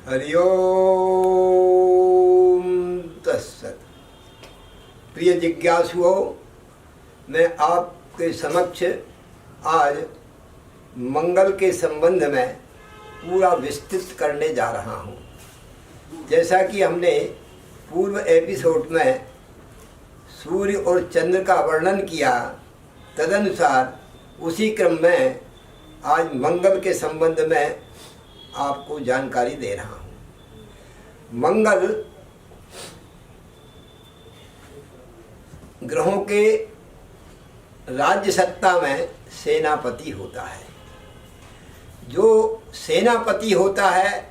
हरि ओम तत्सत। प्रिय जिज्ञासुओं, मैं आपके समक्ष आज मंगल के संबंध में पूरा विस्तृत करने जा रहा हूँ। जैसा कि हमने पूर्व एपिसोड में सूर्य और चंद्र का वर्णन किया, तदनुसार उसी क्रम में आज मंगल के संबंध में आपको जानकारी दे रहा हूँ। मंगल ग्रहों के राज्य सत्ता में सेनापति होता है। जो सेनापति होता है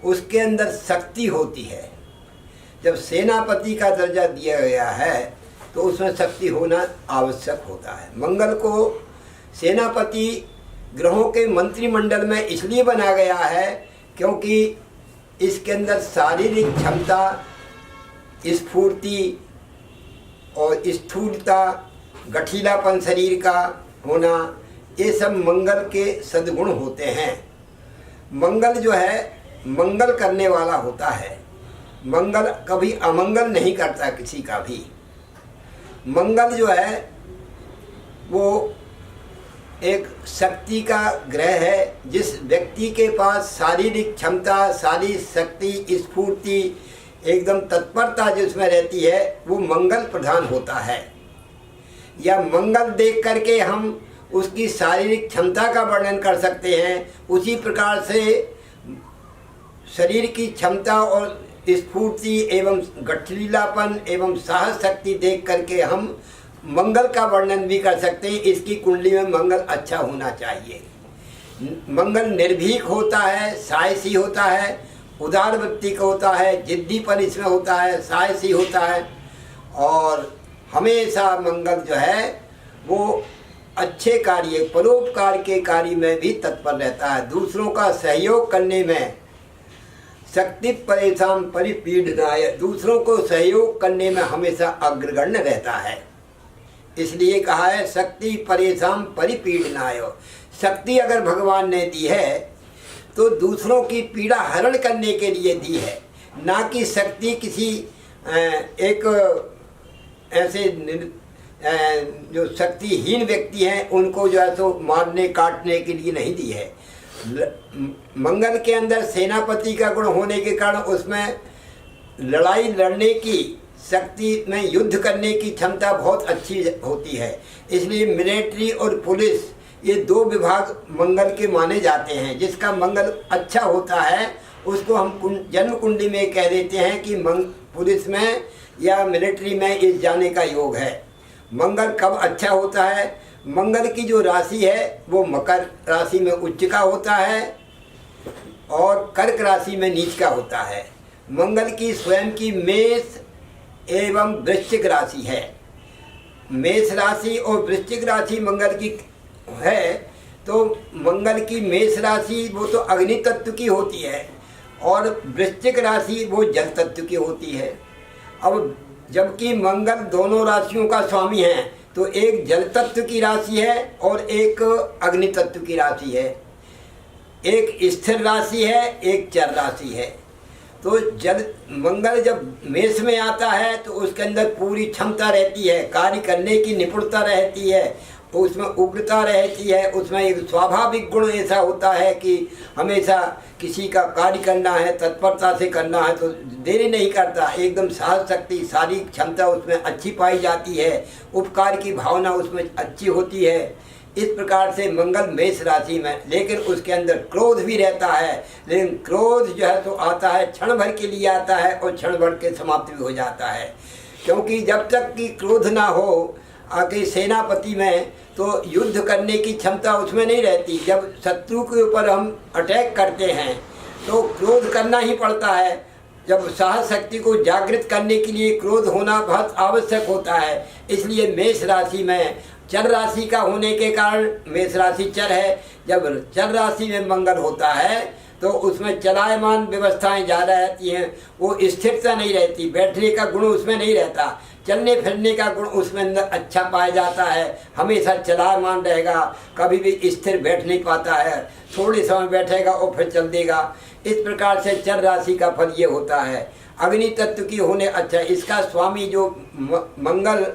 उसके अंदर शक्ति होती है। जब सेनापति का दर्जा दिया गया है तो उसमें शक्ति होना आवश्यक होता है। मंगल को सेनापति ग्रहों के मंत्रिमंडल में इसलिए बना गया है क्योंकि इसके अंदर शारीरिक क्षमता, स्फूर्ति और स्थूलता, गठीलापन शरीर का होना, ये सब मंगल के सद्गुण होते हैं। मंगल जो है मंगल करने वाला होता है। मंगल कभी अमंगल नहीं करता किसी का भी। मंगल जो है वो एक शक्ति का ग्रह है। जिस व्यक्ति के पास शारीरिक क्षमता, शारीरिक शक्ति, स्फूर्ति, एकदम तत्परता जिसमें रहती है वो मंगल प्रधान होता है। या मंगल देख करके हम उसकी शारीरिक क्षमता का वर्णन कर सकते हैं। उसी प्रकार से शरीर की क्षमता और स्फूर्ति एवं गठीलापन एवं साहस शक्ति देख करके हम मंगल का वर्णन भी कर सकते हैं। इसकी कुंडली में मंगल अच्छा होना चाहिए। मंगल निर्भीक होता है, साहसी होता है, उदार वृत्ति का होता है, जिद्दीपन इसमें होता है, साहसी होता है और हमेशा मंगल जो है वो अच्छे कार्य, परोपकार के कार्य में भी तत्पर रहता है। दूसरों का सहयोग करने में शक्ति परेशान परिपीडनाय, दूसरों को सहयोग करने में हमेशा अग्रगण्य रहता है। इसलिए कहा है शक्ति परेशान परिपीडनाय। शक्ति अगर भगवान ने दी है तो दूसरों की पीड़ा हरण करने के लिए दी है, ना कि शक्ति किसी एक ऐसे जो शक्तिहीन व्यक्ति हैं उनको जो है तो मारने काटने के लिए नहीं दी है। मंगल के अंदर सेनापति का गुण होने के कारण उसमें लड़ाई लड़ने की शक्ति में युद्ध करने की क्षमता बहुत अच्छी होती है। इसलिए मिलिट्री और पुलिस ये दो विभाग मंगल के माने जाते हैं। जिसका मंगल अच्छा होता है उसको हम जन्म कुंडली में कह देते हैं कि पुलिस में या मिलिट्री में इस जाने का योग है। मंगल कब अच्छा होता है? मंगल की जो राशि है वो मकर राशि में उच्च का होता है और कर्क राशि में नीच का होता है। मंगल की स्वयं की मेष एवं वृश्चिक राशि है। मेष राशि और वृश्चिक राशि मंगल की है तो मंगल की मेष राशि वो तो अग्नि तत्व की होती है और वृश्चिक राशि वो जल तत्व की होती है। अब जबकि मंगल दोनों राशियों का स्वामी है तो एक जल तत्व की राशि है और एक अग्नि तत्व की राशि है। एक स्थिर राशि है, एक चर राशि है। तो जब मंगल जब मेष में आता है तो उसके अंदर पूरी क्षमता रहती है, कार्य करने की निपुणता रहती है, उसमें उग्रता रहती है। उसमें एक स्वाभाविक गुण ऐसा होता है कि हमेशा किसी का कार्य करना है, तत्परता से करना है तो देरी नहीं करता। एकदम साहस शक्ति, शारीरिक क्षमता उसमें अच्छी पाई जाती है, उपकार की भावना उसमें अच्छी होती है। इस प्रकार से मंगल मेष राशि में, लेकिन उसके अंदर क्रोध भी रहता है। लेकिन क्रोध जो है तो आता है क्षण भर के लिए आता है और क्षण भर के समाप्त भी हो जाता है। क्योंकि जब तक कि क्रोध ना हो आके सेनापति में तो युद्ध करने की क्षमता उसमें नहीं रहती। जब शत्रु के ऊपर हम अटैक करते हैं तो क्रोध करना ही पड़ता है। जब साहस शक्ति को जागृत करने के लिए क्रोध होना बहुत आवश्यक होता है। इसलिए मेष राशि में चर राशि का होने के कारण मेष राशि चर है। जब चर राशि में मंगल होता है तो उसमें चलायमान व्यवस्थाएं ज़्यादा रहती हैं, वो स्थिरता नहीं रहती, बैठने का गुण उसमें नहीं रहता। चलने फिरने का गुण उसमें अंदर अच्छा पाया जाता है, हमेशा चलायमान रहेगा, कभी भी स्थिर बैठ नहीं पाता है, थोड़े समय बैठेगा और फिर चल देगा। इस प्रकार से चर राशि का फल ये होता है। अग्नि तत्व की होने, अच्छा इसका स्वामी जो मंगल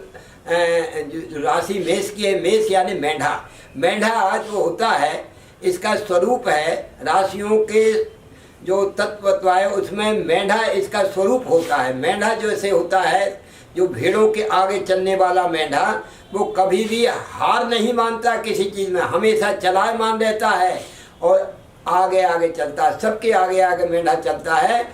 राशि मेष की है, मेष यानी मेंढा, मेंढा जो होता है इसका स्वरूप है, राशियों के जो तत्व है उसमें मेंढा इसका स्वरूप होता है। मेंढा जो ऐसे होता है, जो भेड़ों के आगे चलने वाला मेंढा, वो कभी भी हार नहीं मानता किसी चीज़ में, हमेशा चलायमान रहता है और आगे आगे चलता है, सबके आगे आगे मेंढा चलता है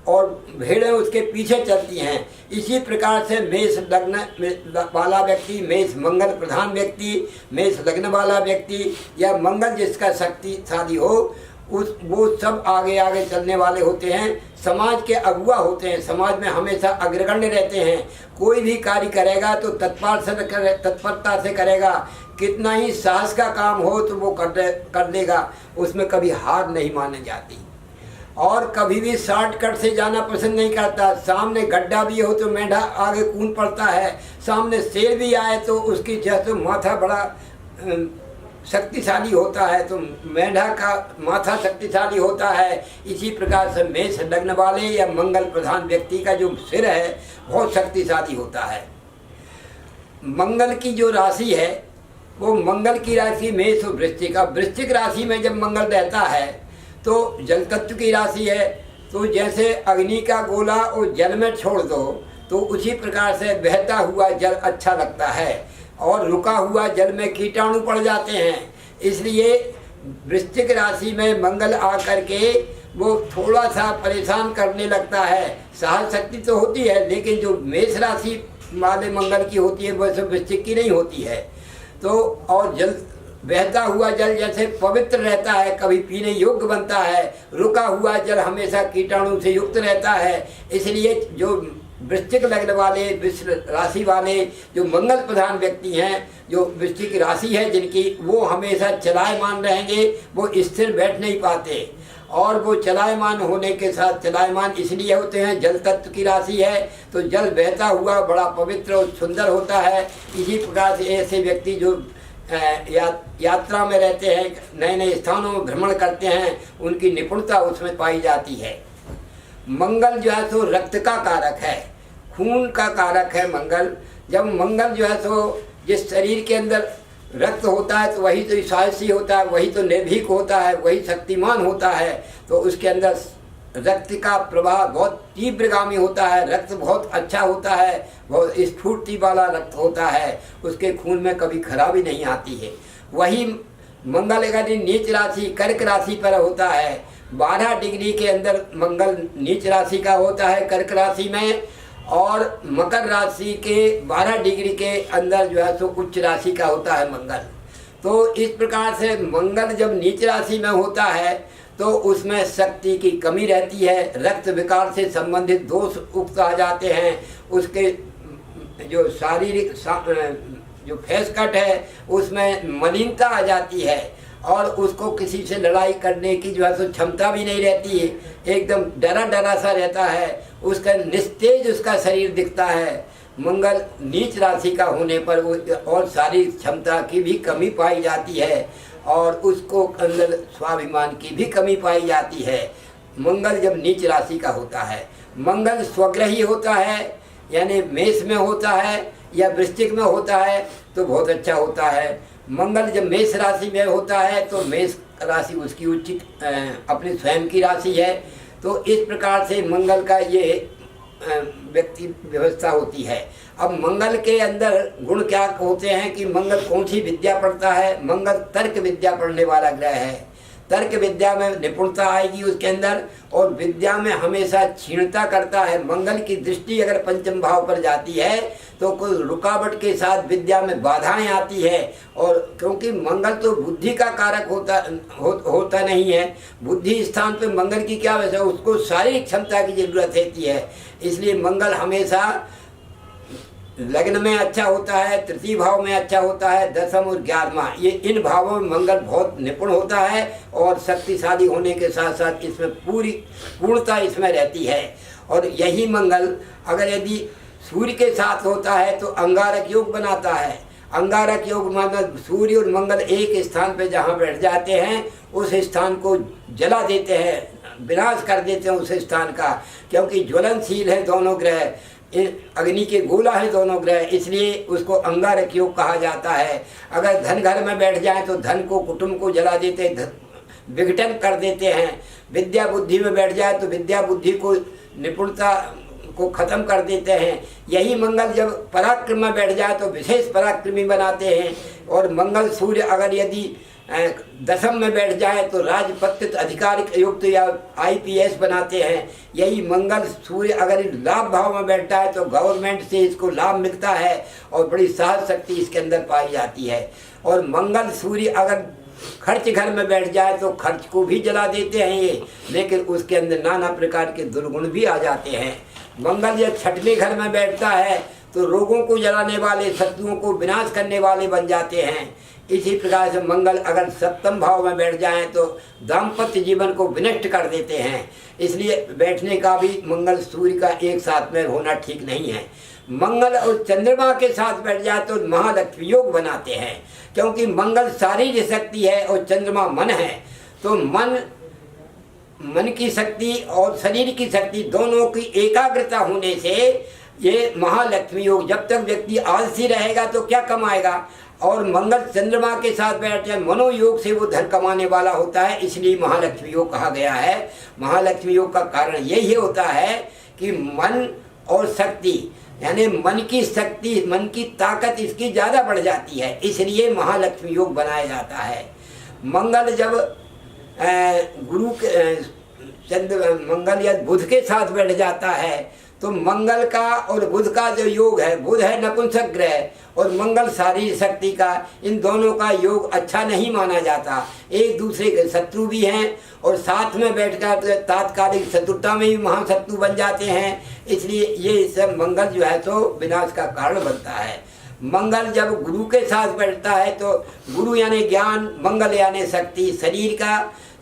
और भेड़ें उसके पीछे चलती हैं। इसी प्रकार से मेष लग्न वाला व्यक्ति, मेष मंगल प्रधान व्यक्ति, मेष लग्न वाला व्यक्ति या मंगल जिसका शक्तिशाली हो, वो सब आगे आगे चलने वाले होते हैं, समाज के अगुआ होते हैं, समाज में हमेशा अग्रगण्य रहते हैं। कोई भी कार्य करेगा तो तत्परता से करेगा, कितना ही साहस का काम हो तो वो कर देगा, उसमें कभी हार नहीं मानी जाती। और कभी भी शॉर्टकट से जाना पसंद नहीं करता। सामने गड्ढा भी हो तो मेंढा आगे कूद पड़ता है, सामने शेर भी आए तो उसकी जैसे माथा बड़ा शक्तिशाली होता है, तो मेंढा का माथा शक्तिशाली होता है। इसी प्रकार से मेष लग्न वाले या मंगल प्रधान व्यक्ति का जो सिर है बहुत शक्तिशाली होता है। मंगल की जो राशि है वो मंगल की राशि मेष और वृश्चिक। अब वृश्चिक राशि में जब मंगल रहता है तो जल तत्व की राशि है, तो जैसे अग्नि का गोला और जल में छोड़ दो तो उसी प्रकार से बहता हुआ जल अच्छा लगता है और रुका हुआ जल में कीटाणु पड़ जाते हैं। इसलिए वृश्चिक राशि में मंगल आकर के वो थोड़ा सा परेशान करने लगता है। सहज शक्ति तो होती है, लेकिन जो मेष राशि वाले मंगल की होती है वैसे वृश्चिक की नहीं होती है। तो और जल बहता हुआ जल जैसे पवित्र रहता है, कभी पीने योग्य बनता है, रुका हुआ जल हमेशा कीटाणु से युक्त रहता है। इसलिए जो वृश्चिक लग्न वाले, वृश्चिक राशि वाले जो मंगल प्रधान व्यक्ति हैं, जो वृश्चिक राशि है जिनकी, वो हमेशा चलायमान रहेंगे, वो स्थिर बैठ नहीं पाते। और वो चलायमान होने के साथ, चलायमान इसलिए होते हैं, जल तत्व की राशि है तो जल बहता हुआ बड़ा पवित्र और सुंदर होता है। इसी प्रकार से ऐसे व्यक्ति जो यात्रा में रहते हैं, नए नए स्थानों में भ्रमण करते हैं, उनकी निपुणता उसमें पाई जाती है। मंगल जो है सो रक्त का कारक है, खून का कारक है मंगल। जब मंगल जो है सो जिस शरीर के अंदर रक्त होता है तो वही तो साहसी होता है, वही तो निर्भीक होता है, वही शक्तिमान होता है। तो उसके अंदर रक्त का प्रवाह बहुत तीव्रगामी होता है, रक्त बहुत अच्छा होता है, बहुत स्फूर्ति वाला रक्त होता है, उसके खून में कभी खराबी नहीं आती है। वही मंगल यदि नीच राशि कर्क राशि पर होता है, 12 डिग्री के अंदर मंगल नीच राशि का होता है कर्क राशि में, और मकर राशि के 12 डिग्री के अंदर जो है सो उच्च राशि का होता है मंगल। तो इस प्रकार से मंगल जब नीच राशि में होता है तो उसमें शक्ति की कमी रहती है, रक्त विकार से संबंधित दोष उक्त आ जाते हैं, उसके जो शारीरिक जो फेस कट है उसमें मलिनता आ जाती है और उसको किसी से लड़ाई करने की जो है सो क्षमता भी नहीं रहती है, एकदम डरा डरा सा रहता है, उसका निस्तेज उसका शरीर दिखता है। मंगल नीच राशि का होने पर वो और शारीरिक क्षमता की भी कमी पाई जाती है और उसको अंदर स्वाभिमान की भी कमी पाई जाती है। मंगल जब नीच राशि का होता है, मंगल स्वग्रही होता है, यानी मेष में होता है या वृश्चिक में होता है तो बहुत अच्छा होता है। मंगल जब मेष राशि में होता है तो मेष राशि उसकी उचित अपनी स्वयं की राशि है। तो इस प्रकार से मंगल का ये व्यक्ति व्यवस्था होती है। अब मंगल के अंदर गुण क्या होते हैं कि मंगल कौन सी विद्या पढ़ता है? मंगल तर्क विद्या पढ़ने वाला ग्रह है। तर्क विद्या में निपुणता आएगी उसके अंदर और विद्या में हमेशा क्षीणता करता है। मंगल की दृष्टि अगर पंचम भाव पर जाती है तो कोई रुकावट के साथ विद्या में बाधाएं आती है। और क्योंकि मंगल तो बुद्धि का कारक होता नहीं है, बुद्धि स्थान पे मंगल की क्या वजह, उसको शारीरिक क्षमता की जरूरत रहती है। इसलिए मंगल हमेशा लग्न में अच्छा होता है, तृतीय भाव में अच्छा होता है, दसम और 11वां, ये इन भावों में मंगल बहुत निपुण होता है और शक्तिशाली होने के साथ साथ इसमें पूरी पूर्णता इसमें रहती है। और यही मंगल अगर यदि सूर्य के साथ होता है तो अंगारक योग बनाता है। अंगारक योग मतलब सूर्य और मंगल एक स्थान पर जहाँ बैठ जाते हैं उस स्थान को जला देते हैं, विनाश कर देते हैं उस स्थान का, क्योंकि ज्वलनशील है दोनों ग्रह, अग्नि के गोला है दोनों ग्रह, इसलिए उसको अंगारक योग कहा जाता है। अगर धन घर में बैठ जाए तो धन को, कुटुंब को जला देते, विघटन कर देते हैं। विद्या बुद्धि में बैठ जाए तो विद्या बुद्धि को, निपुणता को खत्म कर देते हैं। यही मंगल जब पराक्रम में बैठ जाए तो विशेष पराक्रमी बनाते हैं। और मंगल सूर्य अगर यदि दशम में बैठ जाए तो राजपत्रित अधिकार युक्त या IPS बनाते हैं। यही मंगल सूर्य अगर लाभ भाव में बैठता है तो गवर्नमेंट से इसको लाभ मिलता है और बड़ी साहस शक्ति इसके अंदर पाई जाती है। और मंगल सूर्य अगर खर्च घर में बैठ जाए तो खर्च को भी जला देते हैं ये, लेकिन उसके अंदर नाना प्रकार के दुर्गुण भी आ जाते हैं। मंगल जब छठवें घर में बैठता है तो रोगों को जलाने वाले, शत्रुओं को विनाश करने वाले बन जाते हैं। इसी प्रकार से मंगल अगर सप्तम भाव में बैठ जाएं तो दाम्पत्य जीवन को विनष्ट कर देते हैं। इसलिए बैठने का भी मंगल सूर्य का एक साथ में होना ठीक नहीं है। मंगल और चंद्रमा के साथ बैठ जाए तो महालक्ष्मी योग बनाते हैं, क्योंकि मंगल शारीरिक शक्ति है और चंद्रमा मन है। तो मन की शक्ति और शरीर की शक्ति दोनों की एकाग्रता होने से ये महालक्ष्मी योग, जब तक व्यक्ति आलसी रहेगा तो क्या कमाएगा। और मंगल चंद्रमा के साथ बैठ जाए मनोयोग से वो धन कमाने वाला होता है, इसलिए महालक्ष्मी योग कहा गया है। महालक्ष्मी योग का कारण यही होता है कि मन और शक्ति, यानी मन की शक्ति, मन की ताकत इसकी ज़्यादा बढ़ जाती है, इसलिए महालक्ष्मी योग बनाया जाता है। मंगल जब गुरु के मंगल या बुध के साथ बैठ जाता है तो मंगल का और बुध का जो योग है, बुध है नपुंसक ग्रह और मंगल शारीरिक शक्ति का, इन दोनों का योग अच्छा नहीं माना जाता। एक दूसरे के शत्रु भी हैं और साथ में बैठकर तात्कालिक शत्रुता में भी महाशत्रु बन जाते हैं। इसलिए ये सब मंगल जो है तो विनाश का कारण बनता है। मंगल जब गुरु के साथ बैठता है तो गुरु यानी ज्ञान, मंगल यानी शक्ति,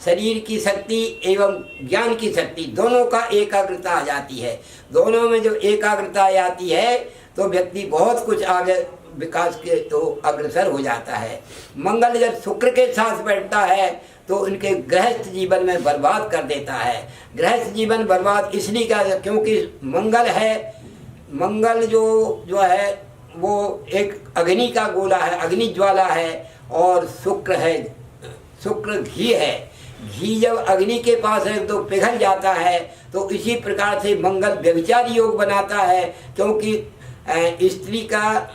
शरीर की शक्ति एवं ज्ञान की शक्ति दोनों का एकाग्रता आ जाती है। दोनों में जो एकाग्रता आती है तो व्यक्ति बहुत कुछ आगे विकास के तो अग्रसर हो जाता है। मंगल जब शुक्र के साथ बैठता है तो इनके गृहस्थ जीवन में बर्बाद कर देता है। गृहस्थ जीवन बर्बाद इसलिए का, क्योंकि मंगल है, मंगल जो है वो एक अग्नि का गोला है, अग्नि ज्वाला है। और शुक्र है, शुक्र घी है। घी जब अग्नि के पास है तो पिघल जाता है। तो इसी प्रकार से मंगल व्यभिचार योग बनाता है, क्योंकि स्त्री का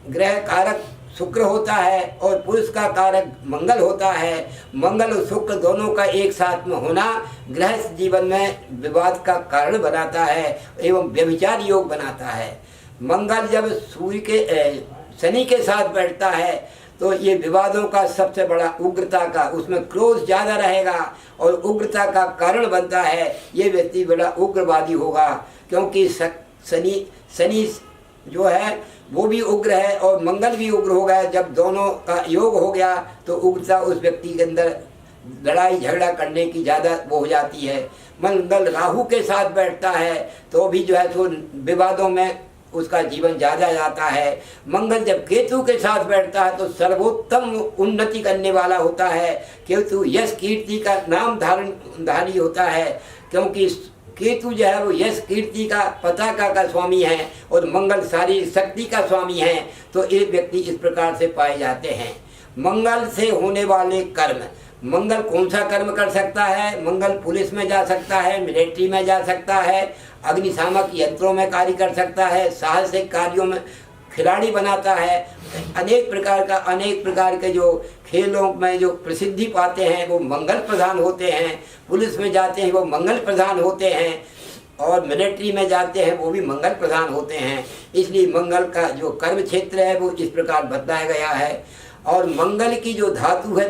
ग्रह कारक शुक्र होता है और पुरुष का कारक मंगल होता है। मंगल और शुक्र दोनों का एक साथ में होना गृहस्थ जीवन में विवाद का कारण बनाता है एवं व्यभिचार योग बनाता है। मंगल जब सूर्य के शनि के साथ बैठता है तो ये विवादों का सबसे बड़ा उग्रता का, उसमें क्रोध ज़्यादा रहेगा और उग्रता का कारण बनता है। ये व्यक्ति बड़ा उग्रवादी होगा, क्योंकि शनि जो है वो भी उग्र है और मंगल भी उग्र हो गया। जब दोनों का योग हो गया तो उग्रता उस व्यक्ति के अंदर लड़ाई झगड़ा करने की ज़्यादा वो हो जाती है। मंगल राहु के साथ बैठता है तो भी जो है तो विवादों में उसका जीवन ज़्यादा जाता है। मंगल जब केतु के साथ बैठता है तो सर्वोत्तम उन्नति करने वाला होता है। केतु यश कीर्ति का नाम धारी होता है, क्योंकि केतु जो है वो यश कीर्ति का पताका का स्वामी है और मंगल शारीरिक शक्ति का स्वामी है। तो एक व्यक्ति इस प्रकार से पाए जाते हैं। मंगल से होने वाले कर्म, मंगल कौन सा कर्म कर सकता है? मंगल पुलिस में जा सकता है, मिलिट्री में जा सकता है, अग्निशामक यंत्रों में कार्य कर सकता है, साहसिक कार्यों में खिलाड़ी बनाता है। अनेक प्रकार के जो खेलों में जो प्रसिद्धि पाते हैं वो मंगल प्रधान होते हैं। पुलिस में जाते हैं वो मंगल प्रधान होते हैं और मिलिट्री में जाते हैं वो भी मंगल प्रधान होते हैं। इसलिए मंगल का जो कर्म क्षेत्र है वो इस प्रकार बताया गया है। और मंगल की जो धातु है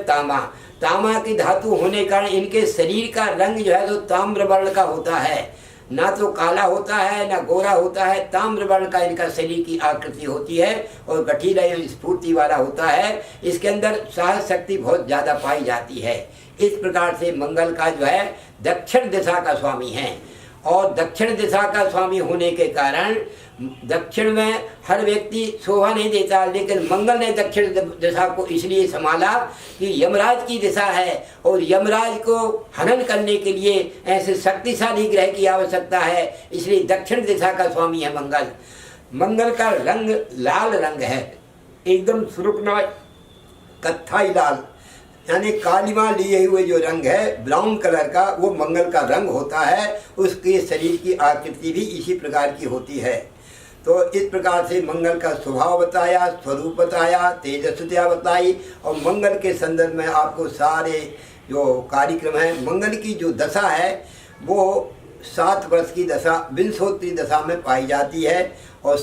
तामा की धातु होने के कारण इनके शरीर का रंग जो है तो ताम्र वर्ण का होता है, ना तो काला होता है ना गोरा होता है, ताम्र वर्ण का इनका शरीर की आकृति होती है और गठीला स्फूर्ति वाला होता है। इसके अंदर साहस शक्ति बहुत ज़्यादा पाई जाती है। इस प्रकार से मंगल का जो है दक्षिण दिशा का स्वामी है और दक्षिण दिशा का स्वामी होने के कारण दक्षिण में हर व्यक्ति शोभा नहीं देता, लेकिन मंगल ने दक्षिण दिशा को इसलिए संभाला कि यमराज की दिशा है और यमराज को हनन करने के लिए ऐसे शक्तिशाली ग्रह की आवश्यकता है, इसलिए दक्षिण दिशा का स्वामी है मंगल। मंगल का रंग लाल रंग है, एकदम सुर्खना कत्थाई लाल, यानी कालिमा लिए हुए जो रंग है ब्राउन कलर का, वो मंगल का रंग होता है। उसके शरीर की आकृति भी इसी प्रकार की होती है। तो इस प्रकार से मंगल का स्वभाव बताया, स्वरूप बताया, तेजस्विता बताई और मंगल के संदर्भ में आपको सारे जो कार्यक्रम है, मंगल की जो दशा है वो 7 वर्ष की दशा विंशोत्तरी दशा में पाई जाती है और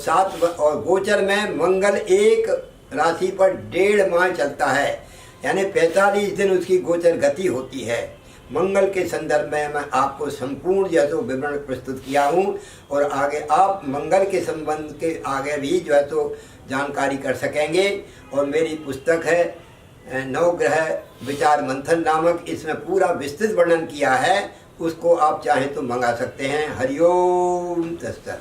और गोचर में मंगल एक राशि पर 1.5 माह चलता है, यानी 45 दिन उसकी गोचर गति होती है। मंगल के संदर्भ में मैं आपको संपूर्ण जो है तो विवरण प्रस्तुत किया हूँ और आगे आप मंगल के संबंध के आगे भी जो है तो जानकारी कर सकेंगे। और मेरी पुस्तक है नवग्रह विचार मंथन नामक, इसमें पूरा विस्तृत वर्णन किया है, उसको आप चाहें तो मंगा सकते हैं। हरिओम तत्सत।